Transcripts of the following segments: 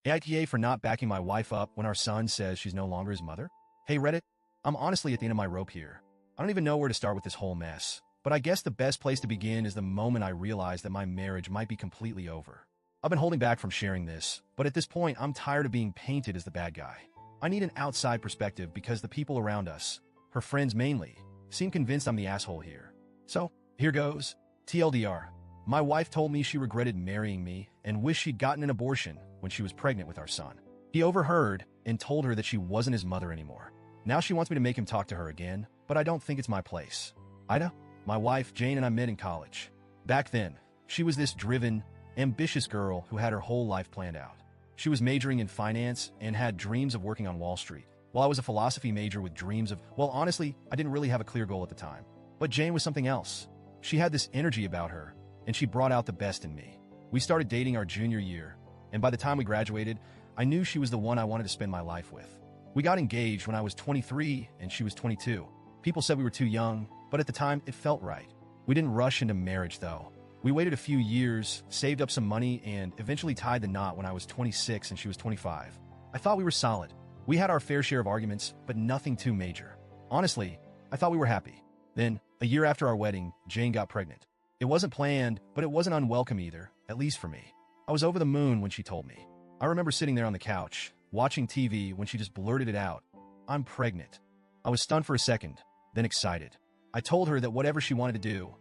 AITA for not backing my wife up when our son says she's no longer his mother? Hey Reddit, I'm honestly at the end of my rope here. I don't even know where to start with this whole mess. But I guess the best place to begin is the moment I realized that my marriage might be completely over. I've been holding back from sharing this, but at this point I'm tired of being painted as the bad guy. I need an outside perspective because the people around us, her friends mainly, seem convinced I'm the asshole here. So, here goes. TLDR. My wife told me she regretted marrying me and wished she'd gotten an abortion when she was pregnant with our son. He overheard and told her that she wasn't his mother anymore. Now she wants me to make him talk to her again, but I don't think it's my place. AITA? My wife, Jane, and I met in college. Back then, she was this driven, ambitious girl who had her whole life planned out. She was majoring in finance and had dreams of working on Wall Street, while I was a philosophy major with dreams of, well, honestly, I didn't really have a clear goal at the time. But Jane was something else. She had this energy about her, and she brought out the best in me. We started dating our junior year, and by the time we graduated, I knew she was the one I wanted to spend my life with. We got engaged when I was 23 and she was 22. People said we were too young, but at the time, it felt right. We didn't rush into marriage, though. We waited a few years, saved up some money, and eventually tied the knot when I was 26 and she was 25. I thought we were solid. We had our fair share of arguments, but nothing too major. Honestly, I thought we were happy. Then, a year after our wedding, Jane got pregnant. It wasn't planned, but it wasn't unwelcome either, at least for me. I was over the moon when she told me. I remember sitting there on the couch, watching TV when she just blurted it out. I'm pregnant. I was stunned for a second, then excited. I told her that whatever she wanted to do,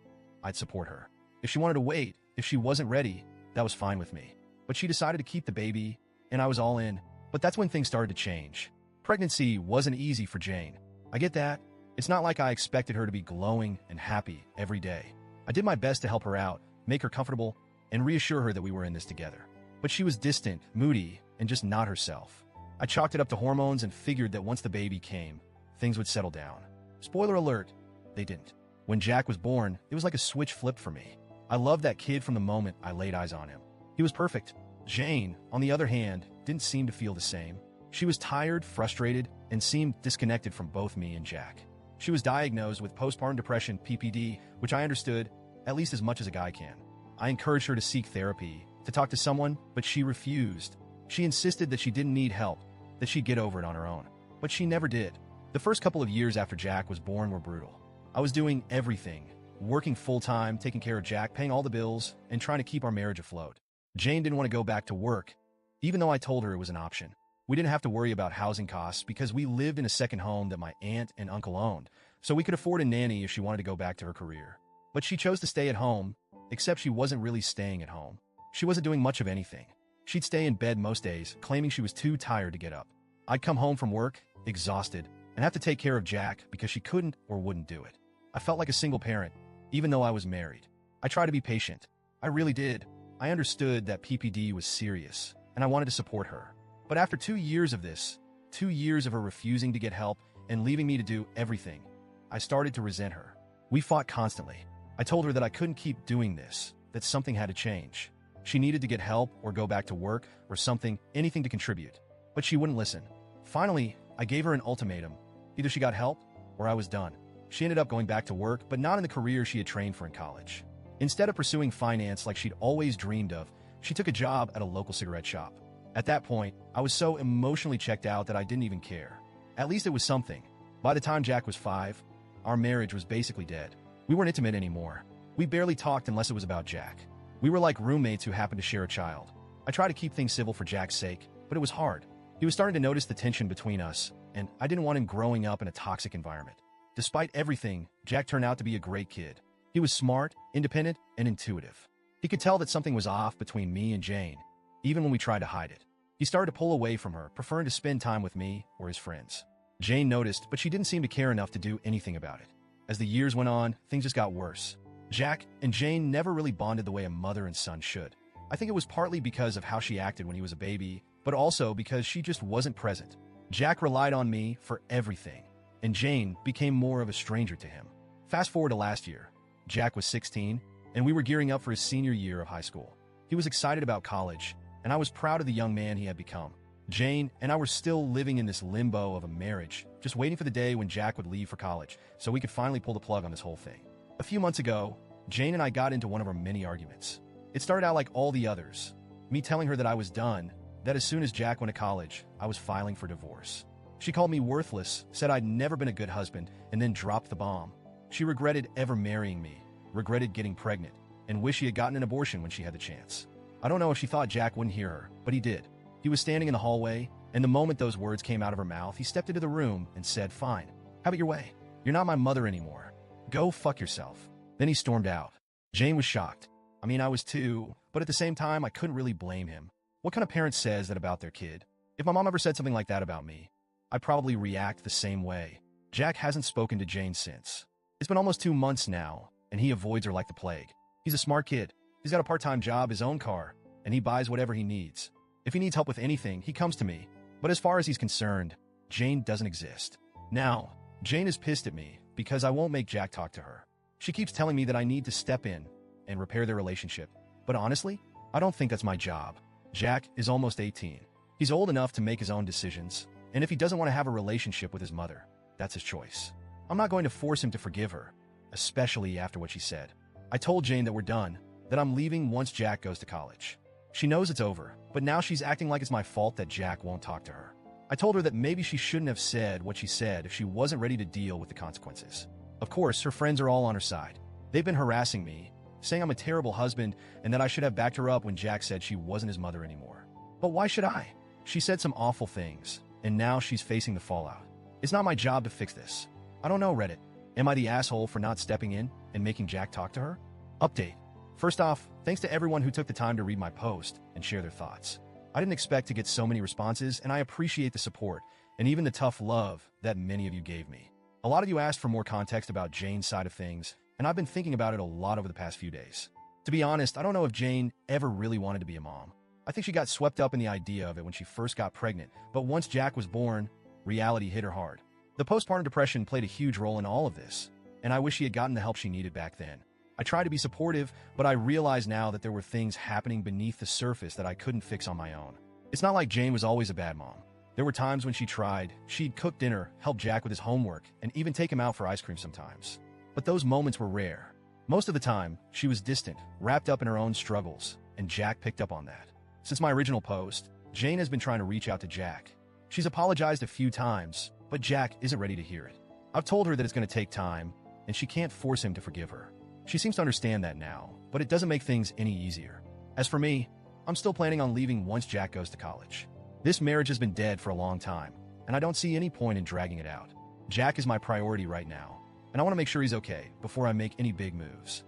I'd support her. If she wanted to wait, if she wasn't ready, that was fine with me. But she decided to keep the baby, and I was all in. But that's when things started to change. Pregnancy wasn't easy for Jane. I get that. It's not like I expected her to be glowing and happy every day. I did my best to help her out, make her comfortable, and reassure her that we were in this together. But she was distant, moody, and just not herself. I chalked it up to hormones and figured that once the baby came, things would settle down. Spoiler alert, they didn't. When Jack was born, it was like a switch flipped for me. I loved that kid from the moment I laid eyes on him. He was perfect. Jane, on the other hand, didn't seem to feel the same. She was tired, frustrated, and seemed disconnected from both me and Jack. She was diagnosed with postpartum depression, PPD, which I understood, at least as much as a guy can. I encouraged her to seek therapy, to talk to someone, but she refused. She insisted that she didn't need help, that she'd get over it on her own. But she never did. The first couple of years after Jack was born were brutal. I was doing everything, working full-time, taking care of Jack, paying all the bills, and trying to keep our marriage afloat. Jane didn't want to go back to work, even though I told her it was an option. We didn't have to worry about housing costs because we lived in a second home that my aunt and uncle owned, so we could afford a nanny if she wanted to go back to her career. But she chose to stay at home, except she wasn't really staying at home. She wasn't doing much of anything. She'd stay in bed most days, claiming she was too tired to get up. I'd come home from work, exhausted, and have to take care of Jack because she couldn't or wouldn't do it. I felt like a single parent, even though I was married. I tried to be patient. I really did. I understood that PPD was serious, and I wanted to support her. But after 2 years of this, 2 years of her refusing to get help and leaving me to do everything, I started to resent her. We fought constantly. I told her that I couldn't keep doing this, that something had to change. She needed to get help or go back to work or something, anything to contribute. But she wouldn't listen. Finally, I gave her an ultimatum. Either she got help or I was done. She ended up going back to work, but not in the career she had trained for in college. Instead of pursuing finance like she'd always dreamed of, she took a job at a local cigarette shop. At that point, I was so emotionally checked out that I didn't even care. At least it was something. By the time Jack was 5, our marriage was basically dead. We weren't intimate anymore. We barely talked unless it was about Jack. We were like roommates who happened to share a child. I tried to keep things civil for Jack's sake, but it was hard. He was starting to notice the tension between us, and I didn't want him growing up in a toxic environment. Despite everything, Jack turned out to be a great kid. He was smart, independent, and intuitive. He could tell that something was off between me and Jane, even when we tried to hide it. He started to pull away from her, preferring to spend time with me or his friends. Jane noticed, but she didn't seem to care enough to do anything about it. As the years went on, things just got worse. Jack and Jane never really bonded the way a mother and son should. I think it was partly because of how she acted when he was a baby, but also because she just wasn't present. Jack relied on me for everything, and Jane became more of a stranger to him. Fast forward to last year. Jack was 16, and we were gearing up for his senior year of high school. He was excited about college, and I was proud of the young man he had become. Jane and I were still living in this limbo of a marriage, just waiting for the day when Jack would leave for college, so we could finally pull the plug on this whole thing. A few months ago, Jane and I got into one of our many arguments. It started out like all the others, me telling her that I was done, that as soon as Jack went to college, I was filing for divorce. She called me worthless, said I'd never been a good husband, and then dropped the bomb. She regretted ever marrying me, regretted getting pregnant, and wished she had gotten an abortion when she had the chance. I don't know if she thought Jack wouldn't hear her, but he did. He was standing in the hallway, and the moment those words came out of her mouth, he stepped into the room and said, "Fine, have it your way. You're not my mother anymore. Go fuck yourself." Then he stormed out. Jane was shocked. I mean, I was too, but at the same time, I couldn't really blame him. What kind of parent says that about their kid? If my mom ever said something like that about me, I'd probably react the same way. Jack hasn't spoken to Jane since. It's been almost 2 months now, and he avoids her like the plague. He's a smart kid. He's got a part-time job, his own car, and he buys whatever he needs. If he needs help with anything, he comes to me. But as far as he's concerned, Jane doesn't exist. Now, Jane is pissed at me because I won't make Jack talk to her. She keeps telling me that I need to step in and repair their relationship. But honestly, I don't think that's my job. Jack is almost 18. He's old enough to make his own decisions, and if he doesn't want to have a relationship with his mother, that's his choice. I'm not going to force him to forgive her, especially after what she said. I told Jane that we're done, that I'm leaving once Jack goes to college. She knows it's over, but now she's acting like it's my fault that Jack won't talk to her. I told her that maybe she shouldn't have said what she said if she wasn't ready to deal with the consequences. Of course, her friends are all on her side. They've been harassing me, saying I'm a terrible husband and that I should have backed her up when Jack said she wasn't his mother anymore. But why should I? She said some awful things, and now she's facing the fallout. It's not my job to fix this. I don't know, Reddit. Am I the asshole for not stepping in and making Jack talk to her? Update. First off, thanks to everyone who took the time to read my post and share their thoughts. I didn't expect to get so many responses, and I appreciate the support and even the tough love that many of you gave me. A lot of you asked for more context about Jane's side of things, and I've been thinking about it a lot over the past few days. To be honest, I don't know if Jane ever really wanted to be a mom. I think she got swept up in the idea of it when she first got pregnant, but once Jack was born, reality hit her hard. The postpartum depression played a huge role in all of this, and I wish she had gotten the help she needed back then. I tried to be supportive, but I realize now that there were things happening beneath the surface that I couldn't fix on my own. It's not like Jane was always a bad mom. There were times when she tried. She'd cook dinner, help Jack with his homework, and even take him out for ice cream sometimes. But those moments were rare. Most of the time, she was distant, wrapped up in her own struggles, and Jack picked up on that. Since my original post, Jane has been trying to reach out to Jack. She's apologized a few times, but Jack isn't ready to hear it. I've told her that it's going to take time, and she can't force him to forgive her. She seems to understand that now, but it doesn't make things any easier. As for me, I'm still planning on leaving once Jack goes to college. This marriage has been dead for a long time, and I don't see any point in dragging it out. Jack is my priority right now, and I want to make sure he's okay before I make any big moves.